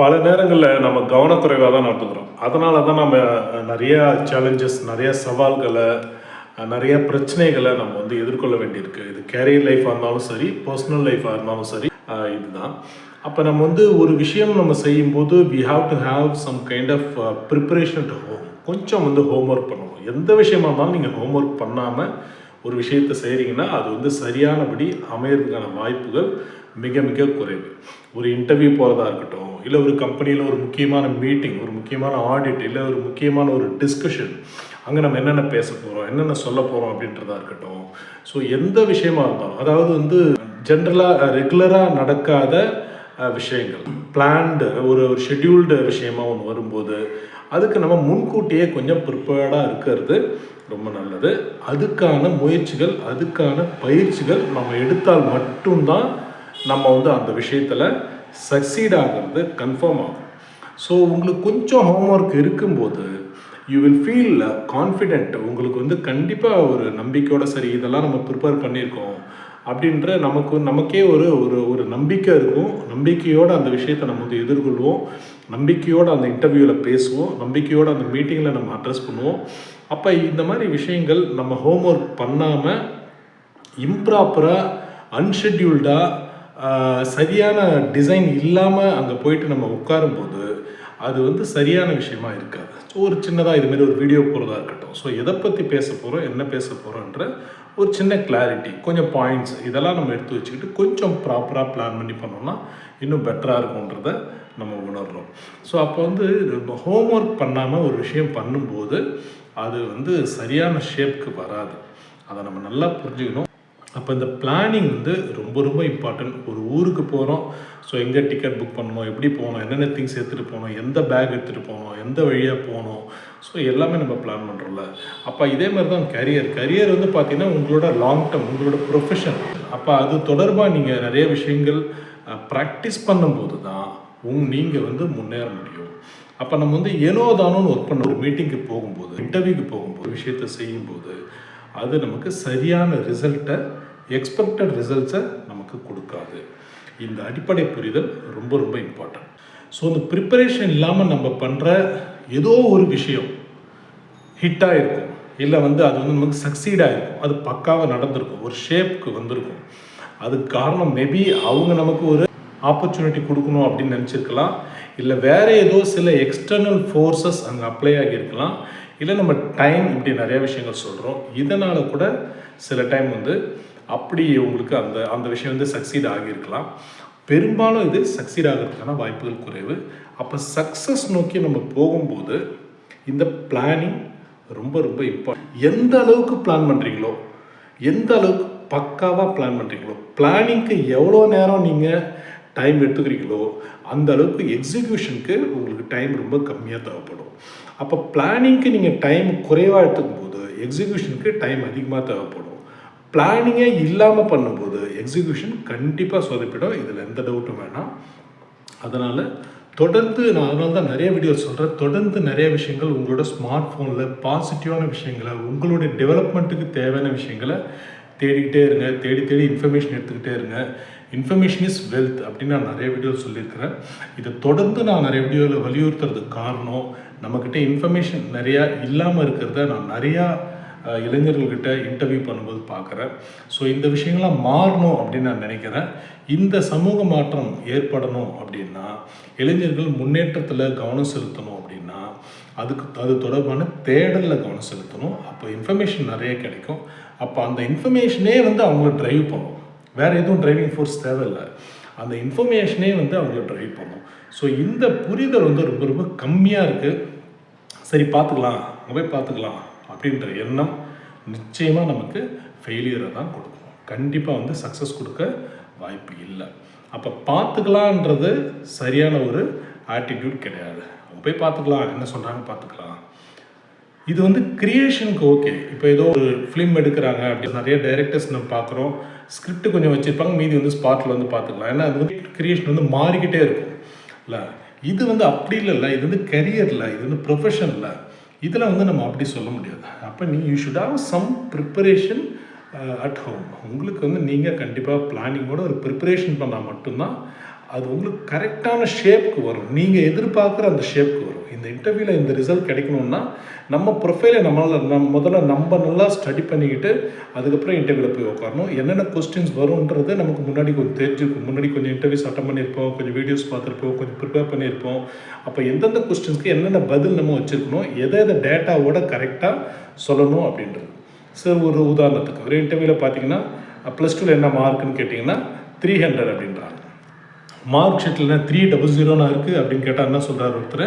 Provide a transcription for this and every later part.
பல நேரங்களில் நம்ம கவனக்குறைவாக தான் நடந்துக்கிறோம். அதனால தான் நம்ம நிறையா சேலஞ்சஸ், நிறையா சவால்களை, நிறையா பிரச்சனைகளை நம்ம வந்து எதிர்கொள்ள வேண்டியிருக்கு. இது கேரியர் லைஃபாக இருந்தாலும் சரி, பர்சனல் லைஃபாக இருந்தாலும் சரி, இதுதான். அப்போ நம்ம வந்து ஒரு விஷயம் நம்ம செய்யும்போது we have to have some kind of preparation to home. கொஞ்சம் வந்து ஹோம்ஒர்க் பண்ணணும். எந்த விஷயமா இருந்தாலும் நீங்கள் ஹோம்ஒர்க் பண்ணாமல் ஒரு விஷயத்தை செய்கிறீங்கன்னா அது வந்து சரியானபடி அமையறதுக்கான வாய்ப்புகள் மிக மிக குறைவு. ஒரு இன்டர்வியூ போகிறதா இருக்கட்டும், இல்லை ஒரு கம்பெனியில் ஒரு முக்கியமான மீட்டிங், ஒரு முக்கியமான ஆடிட், இல்லை ஒரு முக்கியமான ஒரு டிஸ்கஷன், அங்கே நம்ம என்னென்ன பேச போகிறோம், என்னென்ன சொல்ல போகிறோம் அப்படின்றதா இருக்கட்டும். ஸோ எந்த விஷயமா இருந்தாலும், அதாவது வந்து ஜென்ரலாக ரெகுலராக நடக்காத விஷயங்கள், பிளான்டு ஒரு ஷெட்யூல்டு விஷயமா ஒன்று வரும்போது அதுக்கு நம்ம முன்கூட்டியே கொஞ்சம் ப்ரிப்பேர்டாக இருக்கிறது ரொம்ப நல்லது. அதுக்கான முயற்சிகள், அதுக்கான பயிற்சிகள் நம்ம எடுத்தால் மட்டும்தான் நம்ம வந்து அந்த விஷயத்தில் சக்சீட் ஆகிறது கன்ஃபார்ம் ஆகும். ஸோ உங்களுக்கு கொஞ்சம் ஹோம்ஒர்க் இருக்கும்போது யூ வில் ஃபீல் கான்ஃபிடென்ட். உங்களுக்கு வந்து கண்டிப்பாக ஒரு நம்பிக்கையோட சரி இதெல்லாம் நம்ம ப்ரிப்பேர் பண்ணியிருக்கோம் அப்படின்ற நமக்கே ஒரு ஒரு ஒரு நம்பிக்கை இருக்கும். நம்பிக்கையோடு அந்த விஷயத்தை நம்ம வந்து எதிர்கொள்வோம். நம்பிக்கையோடு அந்த இன்டர்வியூவில் பேசுவோம். நம்பிக்கையோடு அந்த மீட்டிங்கில் நம்ம அட்ரஸ் பண்ணுவோம். அப்போ இந்த மாதிரி விஷயங்கள் நம்ம ஹோம்ஒர்க் பண்ணாமல் இம்ப்ராப்பராக, அன்ஷெட்யூல்டாக, சரியான டிசைன் இல்லாமல் அங்கே போயிட்டு நம்ம உட்காரும்போது அது வந்து சரியான விஷயமா இருக்காது. ஸோ ஒரு சின்னதாக இதுமாரி ஒரு வீடியோ போகிறதா இருக்கட்டும், ஸோ எதை பற்றி பேச போகிறோம், என்ன பேச போகிறோன்ற ஒரு சின்ன கிளாரிட்டி, கொஞ்சம் பாயிண்ட்ஸ் இதெல்லாம் நம்ம எடுத்து வச்சுக்கிட்டு கொஞ்சம் ப்ராப்பராக பிளான் பண்ணி பண்ணோம்னா இன்னும் பெட்டராக இருக்கும்ன்றத நம்ம உணர்றோம். ஸோ அப்போ வந்து ஹோம்ஒர்க் பண்ணாமல் ஒரு விஷயம் பண்ணும்போது அது வந்து சரியான ஷேப்க்கு வராது. அதை நம்ம நல்லா புரிஞ்சுக்கணும். அப்போ இந்த பிளானிங் வந்து ரொம்ப ரொம்ப இம்பார்ட்டன்ட். ஒரு ஊருக்கு போகிறோம், ஸோ எங்கே டிக்கெட் புக் பண்ணணும், எப்படி போகணும், என்னென்ன திங்ஸ் எடுத்துகிட்டு போகணும், எந்த பேக் எடுத்துகிட்டு போகணும், எந்த வழியாக போகணும், ஸோ எல்லாமே நம்ம பிளான் பண்ணுறோம்ல. அப்போ இதே மாதிரி தான் கரியர் வந்து பார்த்திங்கன்னா உங்களோட லாங் டேர்ம், உங்களோட ப்ரொஃபஷன். அப்போ அது தொடர்பாக நீங்கள் நிறைய விஷயங்கள் ப்ராக்டிஸ் பண்ணும்போது தான் நீங்கள் வந்து முன்னேற முடியும். அப்போ நம்ம வந்து ஏனோ தானோன்னு ஒர்க் பண்ண ஒரு மீட்டிங்க்கு போகும்போது, இன்டர்வியூக்கு போகும்போது, விஷயத்தை செய்யும்போது அது நமக்கு சரியான ரிசல்ட்டை, எக்ஸ்பெக்டட் ரிசல்ட்ஸை நமக்கு கொடுக்காது. இந்த அடிப்படை புரிதல் ரொம்ப ரொம்ப இம்பார்ட்டன்ட். ஸோ இந்த ப்ரிப்பரேஷன் இல்லாமல் நம்ம பண்ணுற ஏதோ ஒரு விஷயம் ஹிட்டாக இருக்கும், இல்லை வந்து அது வந்து நமக்கு சக்சீடாக இருக்கும், அது பக்காவாக நடந்திருக்கும், ஒரு ஷேப்புக்கு வந்திருக்கும். அதுக்கு காரணம் மேபி அவங்க நமக்கு ஒரு ஆப்பர்ச்சுனிட்டி கொடுக்கணும் அப்படின்னு நினச்சிருக்கலாம், இல்லை வேறு ஏதோ சில எக்ஸ்டர்னல் ஃபோர்ஸஸ் அங்கே அப்ளை ஆகியிருக்கலாம், இல்லை நம்ம டைம், இப்படி நிறைய விஷயங்கள் சொல்கிறோம். இதனால் கூட சில டைம் வந்து அப்படி உங்களுக்கு அந்த அந்த விஷயம் வந்து சக்சீட் ஆகியிருக்கலாம். பெரும்பாலும் இது சக்சீட் ஆகிறதுக்கான வாய்ப்புகள் குறைவு. அப்போ சக்ஸஸ் நோக்கி நம்ம போகும்போது இந்த பிளானிங் ரொம்ப ரொம்ப இம்பார்ட்டன்ட். எந்த அளவுக்கு பிளான் பண்ணுறீங்களோ, எந்த அளவுக்கு பக்காவாக பிளான் பண்ணுறீங்களோ, பிளானிங்க்கு எவ்வளோ நேரம் நீங்கள் டைம் எடுத்துக்கிறீங்களோ அந்த அளவுக்கு எக்ஸிக்யூஷனுக்கு உங்களுக்கு டைம் ரொம்ப கம்மியாக தேவைப்படும். அப்போ பிளானிங்க்கு நீங்கள் டைம் குறைவாக எடுத்துக்கும் போது எக்ஸிக்யூஷனுக்கு டைம் அதிகமாக தேவைப்படும். பிளானிங்கே இல்லாமல் பண்ணும்போது எக்ஸிக்யூஷன் கண்டிப்பாக சொதப்பிடும். இதில் எந்த டவுட்டும் வேணாம். அதனால் தொடர்ந்து நான் அதனால தான் நிறைய வீடியோ சொல்கிறேன். தொடர்ந்து நிறைய விஷயங்கள் உங்களோட ஸ்மார்ட் ஃபோனில் பாசிட்டிவான விஷயங்களை, உங்களுடைய டெவலப்மெண்ட்டுக்கு தேவையான விஷயங்களை தேடிக்கிட்டே இருங்க. தேடி இன்ஃபர்மேஷன் எடுத்துக்கிட்டே இருங்க. இன்ஃபர்மேஷன் இஸ் வெல்த் அப்படின்னு நான் நிறைய வீடியோ சொல்லியிருக்கிறேன். இதை தொடர்ந்து நான் நிறைய வீடியோவில் வலியுறுத்துறதுக்கு காரணம், நம்மக்கிட்ட இன்ஃபர்மேஷன் நிறையா இல்லாமல் இருக்கிறத நான் நிறையா இளைஞர்கள்கிட்ட இன்டர்வியூ பண்ணும்போது பார்க்குறேன். ஸோ இந்த விஷயங்கள்லாம் மாறணும் அப்படின்னு நான் நினைக்கிறேன். இந்த சமூக மாற்றம் ஏற்படணும் அப்படின்னா, இளைஞர்கள் முன்னேற்றத்தில் கவனம் செலுத்தணும் அப்படின்னா அது தொடர்பான தேடலில் கவனம் செலுத்தணும். அப்போ இன்ஃபர்மேஷன் நிறைய கிடைக்கும். அப்போ அந்த இன்ஃபர்மேஷனே வந்து அவங்கள ட்ரைவ் பண்ணும். வேறு எதுவும் டிரைவிங் ஃபோர்ஸ் தேவையில்லை, அந்த இன்ஃபர்மேஷனே வந்து அவங்கள ட்ரைவ் பண்ணும். ஸோ இந்த புரிதல் வந்து ரொம்ப ரொம்ப கம்மியாக இருக்குது. சரி பார்த்துக்கலாம், அங்கே போய் பார்த்துக்கலாம் அப்படின்ற எண்ணம் நிச்சயமாக நமக்கு ஃபெயிலியரை தான் கொடுக்கும். கண்டிப்பாக வந்து சக்ஸஸ் கொடுக்க வாய்ப்பு இல்லை. அப்போ பார்த்துக்கலான்றது சரியான ஒரு ஆட்டிடியூட் கிடையாது. அவங்க போய் பார்த்துக்கலாம், என்ன சொல்கிறாங்க பார்த்துக்கலாம். இது வந்து கிரியேஷனுக்கு ஓகே. இப்போ ஏதோ ஒரு ஃபிலிம் எடுக்கிறாங்க அப்படி நிறைய டைரக்டர்ஸ் நம்ம பார்க்குறோம், ஸ்கிரிப்ட் கொஞ்சம் வச்சுருப்பாங்க, மீதி வந்து ஸ்பாட்டில் வந்து பார்த்துக்கலாம். ஏன்னா அது வந்து கிரியேஷன் வந்து மாறிக்கிட்டே இருக்கும் இல்லை. இது வந்து அப்படி இல்லைல்ல, இது வந்து கரியரில், இது வந்து ப்ரொஃபஷனில், இதில் வந்து நம்ம அப்படி சொல்ல முடியாது. அப்போ you should have some preparation at home. உங்களுக்கு வந்து நீங்கள் கண்டிப்பாக பிளானிங்கோட ஒரு ப்ரிப்பரேஷன் பண்ணால் மட்டும்தான் அது உங்களுக்கு கரெக்டான ஷேப்புக்கு வரும். நீங்கள் எதிர்பார்க்குற அந்த ஷேப்புக்கு வரும். இந்த இன்டர்வியூவில் இந்த ரிசல்ட் கிடைக்கணும்னா நம்ம ப்ரொஃபைலை முதல்ல நம்ம நல்லா ஸ்டடி பண்ணிக்கிட்டு அதுக்கப்புறம் இன்டர்வியூவில் போய் உட்காரணும். என்னென்ன கொஸ்டின்ஸ் வரும்ன்றது நமக்கு முன்னாடி கொஞ்சம் தெரிஞ்சிருக்கும். முன்னாடி கொஞ்சம் இன்டர்வியூஸ் அட்டன் பண்ணியிருப்போம், கொஞ்சம் வீடியோஸ் பார்த்துருப்போம், கொஞ்சம் ப்ரிப்பேர் பண்ணியிருப்போம். அப்போ எந்தெந்த கொஸ்டின்ஸ்க்கு என்னென்ன பதில் நம்ம வச்சுருக்கணும், எதை டேட்டாவோட கரெக்டாக சொல்லணும் அப்படின்றது. சார் ஒரு உதாரணத்துக்கு ஒரு இன்டர்வியூவில் பார்த்தீங்கன்னா +2 என்ன மார்க்குன்னு கேட்டிங்கன்னா 300 அப்படின்றாங்க. மார்க் ஷீட்டில் 300 இருக்குது அப்படின்னு கேட்டால் என்ன சொல்கிறார் ஒருத்தர்,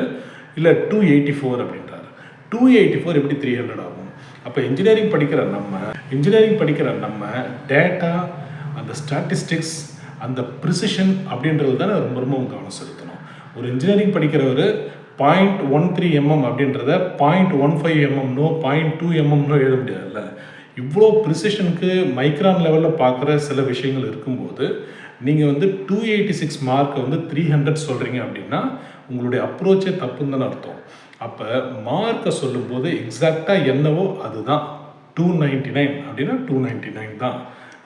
இல்லை 284 அப்படின்றாரு. 284 எப்படி 300 ஆகும்? அப்போ இன்ஜினியரிங் படிக்கிற நம்ம டேட்டா, அந்த ஸ்டாட்டிஸ்டிக்ஸ், அந்த ப்ரிசிஷன் அப்படின்றது தானே ரொம்ப ரொம்ப கவனம் செலுத்தணும். ஒரு இன்ஜினியரிங் படிக்கிறவர் 0.13 mm அப்படின்றத 0.15 mm 0.2 mm எழுத முடியாதுல்ல. இவ்வளோ ப்ரிசிஷனுக்கு மைக்ரான் லெவலில் பார்க்குற சில விஷயங்கள் இருக்கும்போது நீங்கள் 286 மார்க்கை 300 சொல்கிறீங்க அப்படின்னா உங்களுடைய அப்ரோச்சே தப்புன்னு தானே அர்த்தம். அப்போ மார்க்கை சொல்லும்போது எக்ஸாக்டாக என்னவோ அதுதான். 299 அப்படின்னா 299 தான்,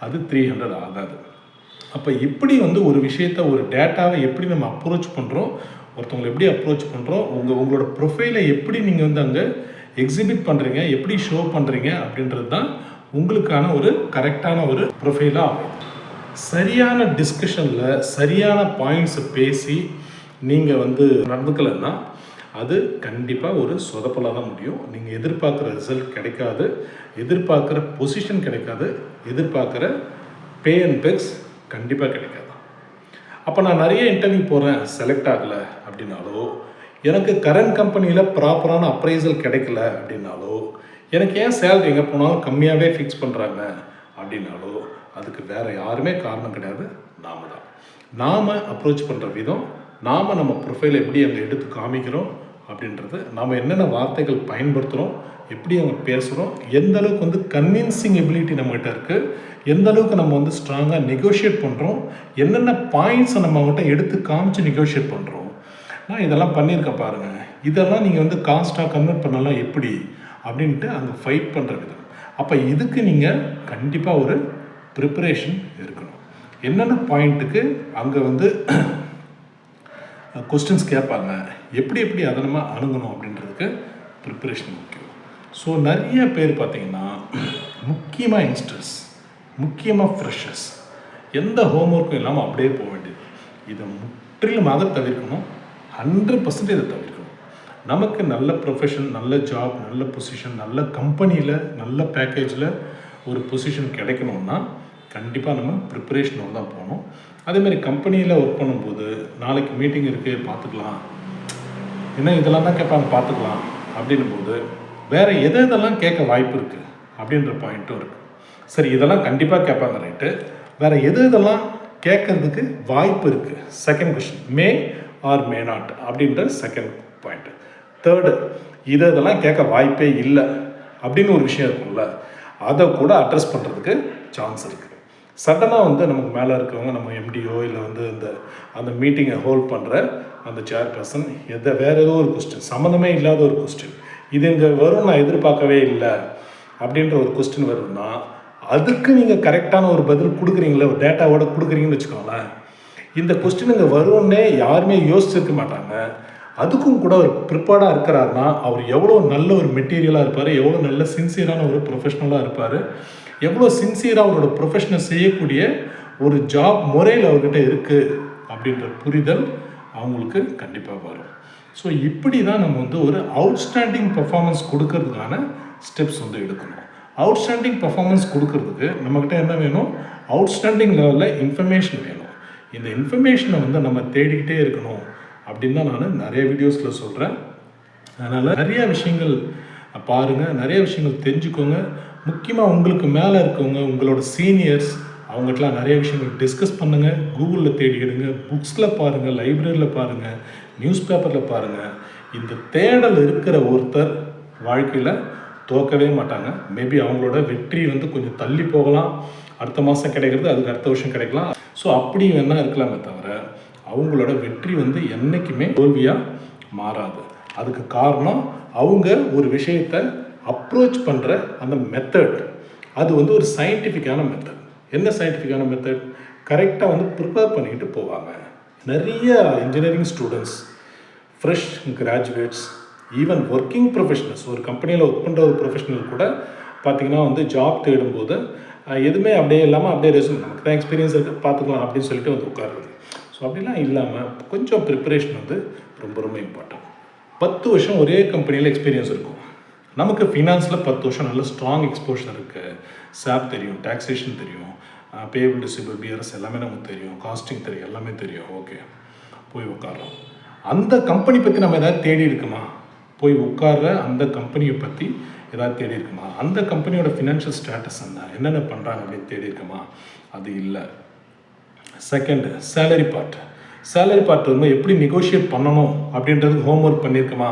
அது 300 ஆகாது. அப்போ இப்படி ஒரு விஷயத்தை, ஒரு டேட்டாவை எப்படி நம்ம அப்ரோச் பண்ணுறோம், ஒருத்தவங்களை எப்படி அப்ரோச் பண்ணுறோம், உங்களோட ப்ரொஃபைலை எப்படி நீங்கள் அங்கே எக்ஸிபிட் பண்ணுறீங்க, எப்படி ஷோ பண்ணுறீங்க அப்படின்றது தான் உங்களுக்கான ஒரு கரெக்டான ஒரு ப்ரொஃபைலாக அமையும். சரியான டிஸ்கஷனில் சரியான பாயிண்ட்ஸை பேசி நீங்கள் நடந்துக்கலைன்னா அது கண்டிப்பாக ஒரு சொதப்பலாக தான் முடியும். நீங்கள் எதிர்பார்க்குற ரிசல்ட் கிடைக்காது, எதிர்பார்க்குற பொசிஷன் கிடைக்காது, எதிர்பார்க்குற பே அண்ட் பெக்ஸ் கண்டிப்பாக கிடைக்காது. அப்போ நான் நிறைய இன்டர்வியூ போகிறேன், செலக்ட் ஆகலை அப்படின்னாலோ, எனக்கு கரண்ட் கம்பெனியில் ப்ராப்பரான அப்ரைசல் கிடைக்கல அப்படின்னாலோ, எனக்கு ஏன் சேலரி எங்கே போனாலும் கம்மியாகவே ஃபிக்ஸ் பண்ணுறாங்க அப்படின்னாலோ, அதுக்கு வேறு யாருமே காரணம் கிடையாது, நாம் தான். நாம் அப்ரோச் பண்ணுற விதம், நாம் நம்ம ப்ரொஃபைலை எப்படி அங்கே எடுத்து காமிக்கிறோம் அப்படின்றது, நாம் என்னென்ன வார்த்தைகள் பயன்படுத்துகிறோம், எப்படி அங்கே பேசுகிறோம், எந்த அளவுக்கு கன்வின்சிங் எபிலிட்டி நம்மகிட்ட இருக்குது, எந்த அளவுக்கு நம்ம ஸ்ட்ராங்காக நெகோஷியேட் பண்ணுறோம், என்னென்ன பாயிண்ட்ஸை நம்ம அவங்ககிட்ட எடுத்து காமிச்சு நெகோஷியேட் பண்ணுறோம். நான் இதெல்லாம் பண்ணியிருக்கேன் பாருங்கள், இதெல்லாம் நீங்கள் காஸ்ட்டாக கன்வெர்ட் பண்ணலாம் எப்படி அப்படின்ட்டு அங்கே ஃபைட் பண்ணுற விதம். அப்போ இதுக்கு நீங்கள் கண்டிப்பாக ஒரு ப்ரிப்பரேஷன் இருக்கணும். என்னென்ன பாயிண்ட்டுக்கு அங்கே கொஸ்டின்ஸ் கேட்பாங்க, எப்படி அதை நம்ம அணுகணும் அப்படின்றதுக்கு ப்ரிப்பரேஷன் முக்கியம். ஸோ நிறைய பேர் பார்த்திங்கன்னா முக்கியமாக யங்ஸ்டர்ஸ், முக்கியமாக ஃப்ரெஷர்ஸ் எந்த ஹோம்ஒர்க்கும் இல்லாமல் அப்படியே போக வேண்டியது. இதை முற்றிலுமாக தவிர்க்கணும். 100% இதை தவிர்க்கணும். நமக்கு நல்ல ப்ரொஃபஷன், நல்ல ஜாப், நல்ல பொசிஷன், நல்ல கம்பெனியில் நல்ல பேக்கேஜில் ஒரு பொசிஷன் கிடைக்கணும்னா கண்டிப்பாக நம்ம ப்ரிப்பரேஷனோடு தான் போகணும். அதேமாதிரி கம்பெனியில் ஒர்க் பண்ணும்போது நாளைக்கு மீட்டிங் இருக்குது பார்த்துக்கலாம், இன்னும் இதெல்லாம் தான் கேட்பாங்க பார்த்துக்கலாம் அப்படின்னும் போது வேறு எதெல்லாம் கேட்க வாய்ப்பு இருக்குது அப்படின்ற பாயிண்ட்டும் இருக்குது. சரி, இதெல்லாம் கண்டிப்பாக கேட்பாங்க ரைட்டு, வேறு எதெல்லாம் கேட்கறதுக்கு வாய்ப்பு இருக்குது, second question, May R may not அப்படின்ற செகண்ட் பாயிண்ட்டு. தேர்டு, இதெல்லாம் கேட்க வாய்ப்பே இல்லை அப்படின்னு ஒரு விஷயம் இருக்கும்ல, அதை கூட அட்ரஸ் பண்ணுறதுக்கு சான்ஸ் இருக்குது. சடனாக நமக்கு மேலே இருக்கிறவங்க, நம்ம எம்டிஓ இல்லை அந்த மீட்டிங்கை ஹோல்ட் பண்ணுற அந்த சேர்பர்சன் வேறு ஏதோ ஒரு கொஸ்டின், சம்மந்தமே இல்லாத ஒரு கொஸ்டின், இது இங்கே வரும் நான் எதிர்பார்க்கவே இல்லை அப்படின்ற ஒரு கொஸ்டின் வரும்னா அதுக்கு நீங்கள் கரெக்டான ஒரு பதில் கொடுக்குறீங்களே, ஒரு டேட்டாவோட கொடுக்குறீங்கன்னு வச்சுக்கோங்களேன், இந்த கொஸ்டின் இங்கே வரும்னே யாருமே யோசிச்சிருக்க மாட்டாங்க. அதுக்கும் கூட ஒரு ப்ரிப்பேர்டாக இருக்கிறாருன்னா அவர் எவ்வளோ நல்ல ஒரு மெட்டீரியலாக இருப்பார், எவ்வளோ நல்ல சின்சியரான ஒரு ப்ரொஃபஷ்னலாக இருப்பார், எவ்வளோ சின்சியராக அவரோட ப்ரொஃபஷனை செய்யக்கூடிய ஒரு ஜாப் முறையில் அவர்கிட்ட இருக்குது அப்படின்ற புரிதல் அவங்களுக்கு கண்டிப்பாக வரும். ஸோ இப்படி தான் நம்ம ஒரு அவுட்ஸ்டாண்டிங் பர்ஃபார்மன்ஸ் கொடுக்கறதுக்கான ஸ்டெப்ஸ் எடுக்கணும். அவுட்ஸ்டாண்டிங் பர்ஃபார்மன்ஸ் கொடுக்கறதுக்கு நம்மக்கிட்ட என்ன வேணும், அவுட்ஸ்டாண்டிங் லெவலில் இன்ஃபர்மேஷன் வேணும். இந்த இன்ஃபர்மேஷனை நம்ம தேடிக்கிட்டே இருக்கணும் அப்படின்னு தான் நான் நிறைய வீடியோஸில் சொல்கிறேன். அதனால் நிறைய விஷயங்கள் பாருங்கள், நிறைய விஷயங்கள் தெரிஞ்சுக்கோங்க. முக்கியமாக உங்களுக்கு மேலே இருக்கவங்க, உங்களோட சீனியர்ஸ், அவங்ககிட்டலாம் நிறைய விஷயங்கள் டிஸ்கஸ் பண்ணுங்கள். கூகுளில் தேடிடுங்க, புக்ஸில் பாருங்கள், லைப்ரரியில் பாருங்கள், நியூஸ் பேப்பரில் பாருங்கள். இந்த தேடல் இருக்கிற ஒருத்தர் வாழ்க்கையில் தோக்கவே மாட்டாங்க. மேபி அவங்களோட வெற்றி கொஞ்சம் தள்ளி போகலாம், அடுத்த மாதம் கிடைக்கிறது அதுக்கு அடுத்த வருஷம் கிடைக்கலாம். ஸோ அப்படி வேணால் இருக்கலாமே தவிர அவங்களோட வெற்றி என்றைக்குமே தோல்வியாக மாறாது. அதுக்கு காரணம் அவங்க ஒரு விஷயத்தை அப்ரோச் பண்ணுற அந்த மெத்தட், அது ஒரு சயின்டிஃபிக்கான மெத்தட். என்ன சயின்டிஃபிக்கான மெத்தட்? கரெக்டாக ப்ரிப்பேர் பண்ணிக்கிட்டு போவாங்க. நிறைய engineering students, fresh graduates, even working professionals, ஒரு கம்பெனியில் ஒர்க் பண்ணுற ஒரு ப்ரொஃபஷனல் கூட பார்த்திங்கன்னா வந்து ஜாப் தேடும்போது எதுவுமே அப்படியே இல்லாமல் அப்படியே ரெஸ்யூம் நமக்கு தான் எக்ஸ்பீரியன்ஸ் இருக்குது பார்த்துக்கலாம் அப்படின்னு சொல்லிட்டு வந்து உட்காருறது. ஸோ அப்படிலாம் இல்லாமல் கொஞ்சம் ப்ரிப்பரேஷன் வந்து ரொம்ப ரொம்ப இம்பார்ட்டன்ட். 10 வருஷம் ஒரே கம்பெனியில் எக்ஸ்பீரியன்ஸ் இருக்கும். நமக்கு ஃபினான்ஸில் 10 வருஷம் நல்ல ஸ்ட்ராங் எக்ஸ்போஷர் இருக்குது. சாப் தெரியும், டாக்ஸேஷன் தெரியும், பேபிள் டிஸ்ட்ரிபியூட் பிஆர்எஸ் எல்லாமே நமக்கு தெரியும், காஸ்டிங் தெரியும், எல்லாமே தெரியும். ஓகே, போய் உட்காரோம். அந்த கம்பெனி பற்றி நம்ம எதாவது தேடி இருக்குமா? போய் உட்கார்ற அந்த கம்பெனியை பற்றி ஏதாவது தேடி இருக்குமா? அந்த கம்பெனியோட ஃபினான்ஷியல் ஸ்டேட்டஸ் என்னென்ன பண்ணுறாங்க அப்படின்னு தேடி இருக்குமா? அது இல்லை. செகண்ட், சேலரி பார்ட் வந்து எப்படி நெகோஷியேட் பண்ணணும் அப்படின்றதுக்கு ஹோம்ஒர்க் பண்ணியிருக்குமா?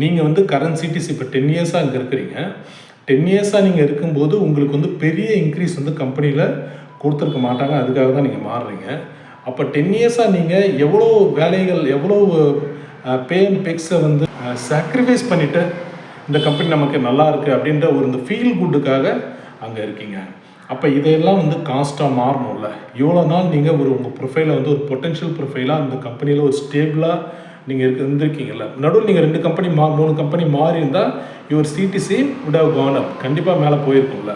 நீங்கள் வந்து கரண்ட் சிடிசி இப்போ 10 இயர்ஸாக அங்கே இருக்கிறீங்க. 10 இயர்ஸாக நீங்கள் இருக்கும்போது உங்களுக்கு வந்து பெரிய இன்க்ரீஸ் வந்து கம்பெனியில் கொடுத்துருக்க மாட்டாங்க. அதுக்காக தான் நீங்கள் மாறுறீங்க. அப்போ 10 இயர்ஸாக நீங்கள் எவ்வளோ வேலைகள், எவ்வளோ பே அண்ட் பெக்ஸை வந்து சாக்ரிஃபைஸ் பண்ணிவிட்டு இந்த கம்பெனி நமக்கு நல்லா இருக்குது அப்படின்ற ஒரு இந்த ஃபீல் குட்டுக்காக அங்கே இருக்கீங்க. அப்போ இதையெல்லாம் வந்து காஸ்ட்டாக மாறணும்ல. இவ்வளோ நாள் நீங்கள் உங்கள் ப்ரொஃபைலை வந்து ஒரு பொட்டென்ஷியல் ப்ரொஃபைலாக அந்த கம்பெனியில் ஒரு ஸ்டேபிளாக நீங்கள் இருந்திருக்கீங்கல்ல. நடுவில் நீங்கள் 2 கம்பெனி 3 கம்பெனி மாறி இருந்தால் your CTC would have gone up, கண்டிப்பாக மேலே போயிருக்கும்ல.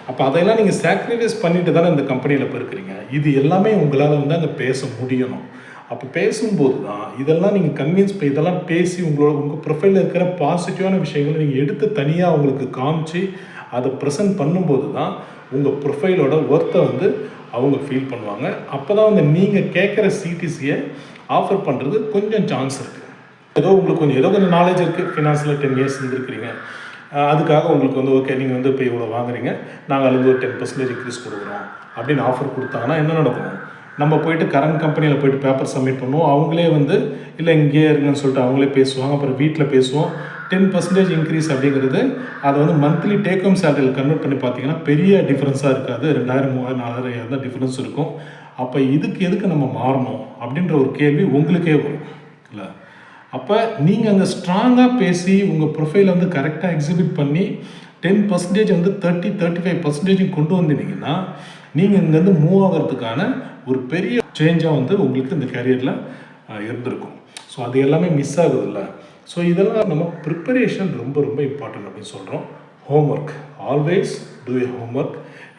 அப்போ அதையெல்லாம் நீங்கள் சாக்ரிஃபைஸ் பண்ணிட்டு தானே இந்த கம்பெனியில் இப்போ இருக்கிறீங்க. இது எல்லாமே உங்களால் வந்து அங்கே பேச முடியணும். அப்போ பேசும்போது தான் இதெல்லாம் நீங்கள் கன்வின்ஸ் பண்ணி இதெல்லாம் பேசி உங்கள் ப்ரொஃபைலில் இருக்கிற பாசிட்டிவான விஷயங்களை நீங்கள் எடுத்து தனியாக அவங்களுக்கு காமிச்சு அதை ப்ரெசென்ட் பண்ணும்போது தான் உங்கள் ப்ரொஃபைலோட ஒர்த்தை வந்து அவங்க ஃபீல் பண்ணுவாங்க. அப்போ தான் வந்து நீங்கள் கேட்குற சிடிசியை ஆஃபர் பண்ணுறது கொஞ்சம் சான்ஸ் இருக்குது. உங்களுக்கு ஏதோ கொஞ்சம் நாலேஜ் இருக்குது, ஃபினான்ஸில் 10 இயர்ஸ் இருந்துருக்கிறீங்க, அதுக்காக உங்களுக்கு வந்து ஓகே நீங்கள் வந்து இப்போ இவ்வளோ வாங்குறீங்க, நாங்கள் அதுக்கு ஒரு 10% இன்க்ரீஸ் கொடுக்குறோம் அப்படின்னு ஆஃபர் கொடுத்தாங்கன்னா என்ன நடக்கும்? நம்ம போயிட்டு கரண்ட் கம்பெனியில் போய்ட்டு பேப்பர் சப்மிட் பண்ணுவோம். அவங்களே வந்து இல்லை இங்கேயே இருங்கன்னு சொல்லிட்டு அவங்களே பேசுவாங்க. அப்புறம் வீட்டில் பேசுவோம். 10% இன்க்ரீஸ் அப்படிங்கிறது அதை வந்து மந்த்லி டேக் ஹோம் சேலரியில் கன்வெர்ட் பண்ணி பார்த்தீங்கன்னா பெரிய டிஃப்ரென்ஸாக இருக்காது. 2000, 3000, 4000 தான் டிஃப்ரென்ஸ் இருக்கும். அப்போ எதுக்கு நம்ம மாறணும் அப்படின்ற ஒரு கேள்வி உங்களுக்கே வரும் இல்லை? அப்போ நீங்கள் அங்கே ஸ்ட்ராங்காக பேசி உங்கள் ப்ரொஃபைலை வந்து கரெக்டாக எக்ஸிபிட் பண்ணி 10% வந்து 30-35% கொண்டு வந்தீங்கன்னா நீங்கள் இங்கேருந்து மூவ் ஆகிறதுக்கான ஒரு பெரிய சேஞ்சாக வந்து உங்களுக்கு இந்த கேரியரில் இருந்திருக்கும். ஸோ அது எல்லாமே மிஸ் ஆகுதுல்ல. ஸோ இதெல்லாம் நம்ம ப்ரிப்பரேஷன் ரொம்ப ரொம்ப இம்பார்ட்டன்ட் அப்படின்னு சொல்கிறோம். Homework, always do A homework.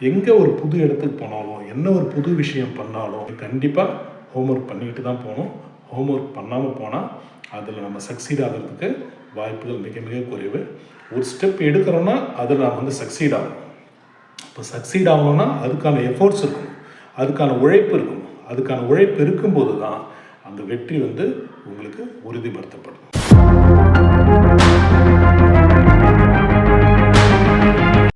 எங்கே ஒரு புது இடத்துக்கு போனாலும் என்ன ஒரு புது விஷயம் பண்ணாலும் கண்டிப்பாக ஹோம்ஒர்க் பண்ணிக்கிட்டு தான் போகணும். ஹோம்ஒர்க் பண்ணாமல் போனால் அதில் நம்ம சக்சீட் ஆகிறதுக்கு வாய்ப்புகள் மிக மிக குறைவு. ஒரு ஸ்டெப் எடுக்கிறோன்னா அதில் நம்ம வந்து சக்சீட் ஆகணும். இப்போ சக்சீட் ஆகணும்னா அதுக்கான எஃபோர்ட்ஸ் இருக்கணும், அதுக்கான உழைப்பு இருக்கணும். அதுக்கான உழைப்பு இருக்கும்போது தான் அந்த வெற்றி வந்து உங்களுக்கு உறுதிப்படுத்தப்படும்.